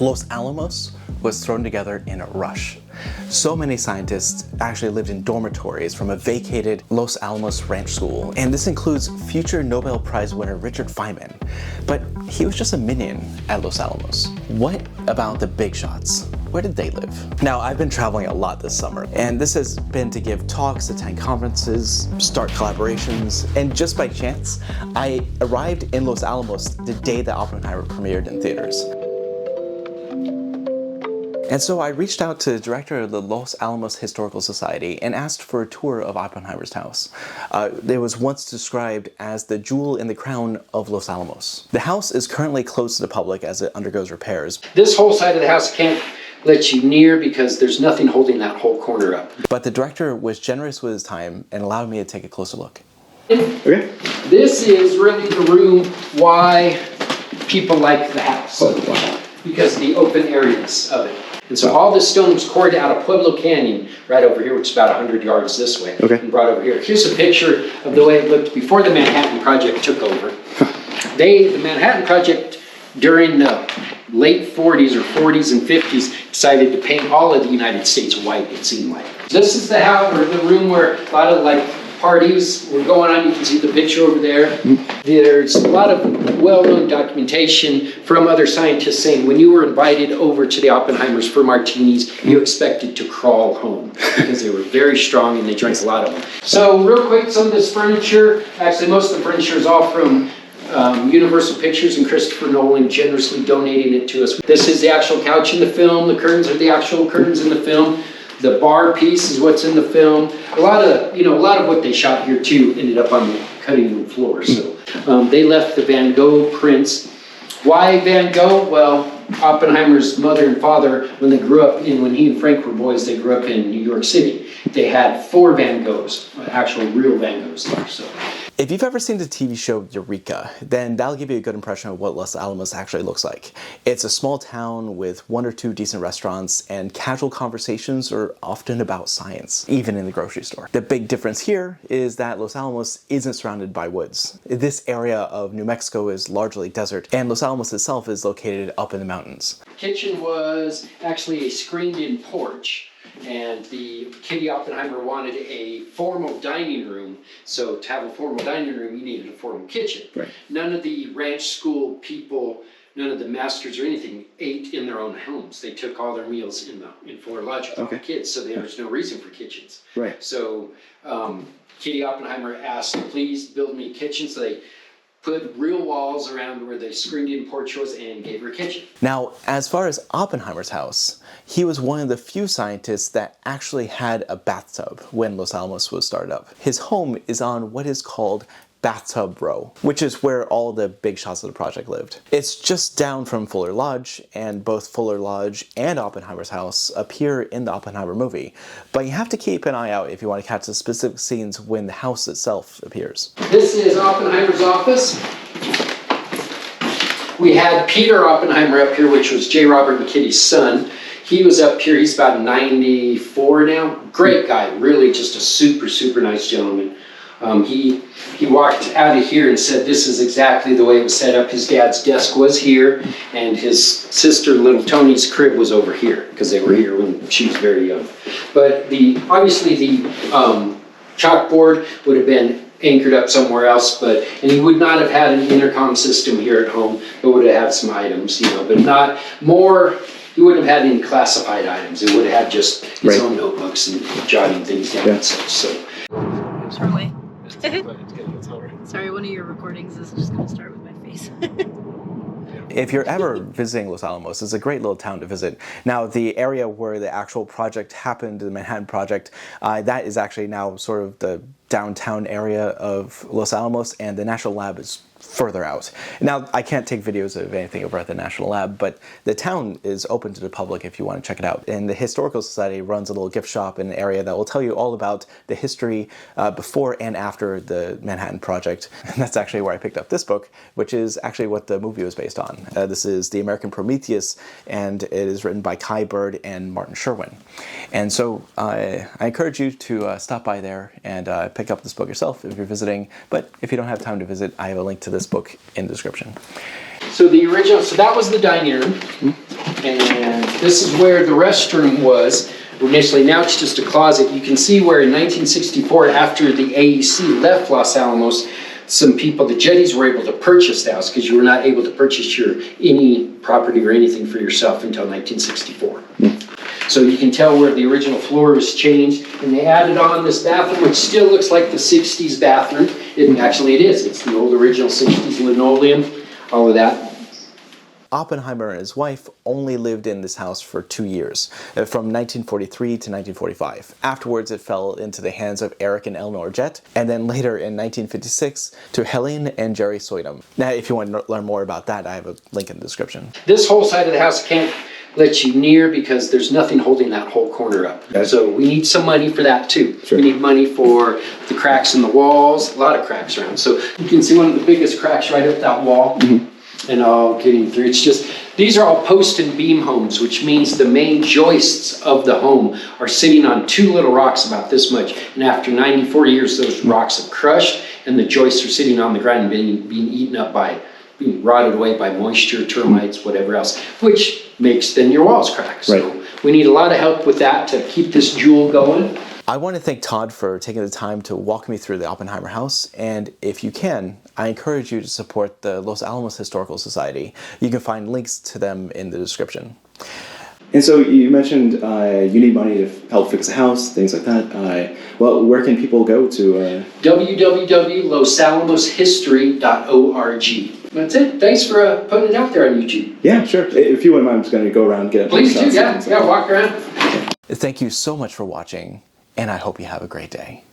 Los Alamos was thrown together in a rush. So many scientists actually lived in dormitories from a vacated Los Alamos ranch school, and this includes future Nobel Prize winner Richard Feynman. But he was just a minion at Los Alamos. What about the big shots? Where did they live? Now, I've been traveling a lot this summer, and this has been to give talks, attend conferences, start collaborations, and just by chance, I arrived in Los Alamos the day that Oppenheimer premiered in theaters. And so I reached out to the director of the Los Alamos Historical Society and asked for a tour of Oppenheimer's house. It was once described as the jewel in the crown of Los Alamos. The house is currently closed to the public as it undergoes repairs. This whole side of the house can't let you near because there's nothing holding that whole corner up. But the director was generous with his time and allowed me to take a closer look. Okay. This is really the room why people like the house. Oh, wow. Because of the open areas of it. And so all this stone was quarried out of Pueblo Canyon right over here, which is about 100 yards this way, and brought over here. Here's a picture of the way it looked before the Manhattan Project took over. The Manhattan Project, during the late 40s or 40s and 50s, decided to paint all of the United States white, it seemed like. This is the house, or the room where a lot of parties were going on. You can see the picture over there. There's a lot of well-known documentation from other scientists saying when you were invited over to the Oppenheimers for martinis, you expected to crawl home because they were very strong and they drank a lot of them. So real quick, some of this furniture, actually most of the furniture is all from Universal Pictures and Christopher Nolan generously donating it to us. This is the actual couch in the film. The curtains are the actual curtains in the film. The bar piece is what's in the film. A lot of what they shot here too ended up on the cutting room floor. So they left the Van Gogh prints. Why Van Gogh? Well, Oppenheimer's mother and father, when he and Frank were boys, they grew up in New York City. They had 4 Van Goghs, actual real Van Goghs there. So. If you've ever seen the TV show Eureka, then that'll give you a good impression of what Los Alamos actually looks like. It's a small town with 1 or 2 decent restaurants, and casual conversations are often about science, even in the grocery store. The big difference here is that Los Alamos isn't surrounded by woods. This area of New Mexico is largely desert, and Los Alamos itself is located up in the mountains. The kitchen was actually a screened-in porch. And the Kitty Oppenheimer wanted a formal dining room, so to have a formal dining room, you needed a formal kitchen. Right. None of the ranch school people, none of the masters or anything, ate in their own homes. They took all their meals in Fuller Lodge with all the kids, so there was no reason for kitchens. Right. So Kitty Oppenheimer asked, please build me a kitchen, so they put real walls around where the screened-in porch was and gave her a kitchen. Now, as far as Oppenheimer's house, he was one of the few scientists that actually had a bathtub when Los Alamos was started up. His home is on what is called Bathtub Row, which is where all the big shots of the project lived. It's just down from Fuller Lodge, and both Fuller Lodge and Oppenheimer's house appear in the Oppenheimer movie, but you have to keep an eye out if you want to catch the specific scenes when the house itself appears. This is Oppenheimer's office. We had Peter Oppenheimer up here, which was J. Robert and Kitty's son. He was up here, he's about 94 now. Great guy, really just a super, super nice gentleman. He walked out of here and said this is exactly the way it was set up. His dad's desk was here, and his sister, little Tony's crib, was over here, because they were here when she was very young. But obviously the chalkboard would have been anchored up somewhere else, and he would not have had an intercom system here at home, but would have had some items, but not more. He wouldn't have had any classified items. It would have had just his own notebooks and jotting things down and such. So. Shortly. Sorry, one of your recordings is just going to start with my face. If you're ever visiting Los Alamos, it's a great little town to visit. Now, the area where the actual project happened, the Manhattan Project, that is actually now sort of the downtown area of Los Alamos, and the National Lab is further out. Now, I can't take videos of anything over at the National Lab, but the town is open to the public if you want to check it out. And the Historical Society runs a little gift shop in an area that will tell you all about the history before and after the Manhattan Project. And that's actually where I picked up this book, which is actually what the movie was based on. This is the American Prometheus, and it is written by Kai Bird and Martin Sherwin. And so I encourage you to stop by there and pick up this book yourself if you're visiting. But if you don't have time to visit, I have a link to this book in the description. So that was the dining room, and This is where the restroom was initially. Now it's just a closet. You can see where in 1964, after the AEC left Los Alamos, some people, the Jetties, were able to purchase the house because you were not able to purchase any property or anything for yourself until 1964. So you can tell where the original floor was changed, and they added on this bathroom, which still looks like the 60s bathroom. Actually, it is. It's the old original 60s linoleum, all of that. Oppenheimer and his wife only lived in this house for 2 years, from 1943 to 1945. Afterwards, it fell into the hands of Eric and Eleanor Jett, and then later in 1956 to Helene and Jerry Soydam. Now, if you want to learn more about that, I have a link in the description. This whole side of the house can't let you near because there's nothing holding that whole corner up. Okay. So we need some money for that too. Sure. We need money for the cracks in the walls, a lot of cracks around. So you can see one of the biggest cracks right up that wall. And all getting through. It's just, these are all post and beam homes, which means the main joists of the home are sitting on two little rocks about this much. And after 94 years, those rocks have crushed and the joists are sitting on the ground and being eaten up being rotted away by moisture, termites, whatever else, which makes then your walls crack. So we need a lot of help with that to keep this jewel going. I want to thank Todd for taking the time to walk me through the Oppenheimer house, and if you can, I encourage you to support the Los Alamos Historical Society. You can find links to them in the description. And so you mentioned you need money to help fix a house, things like that. Well, where can people go to? www.losalamoshistory.org. That's it. Thanks for putting it out there on YouTube. Yeah, sure. If you wouldn't mind, I'm just going to go around and get it. Please do, yeah, walk around. Thank you so much for watching, and I hope you have a great day.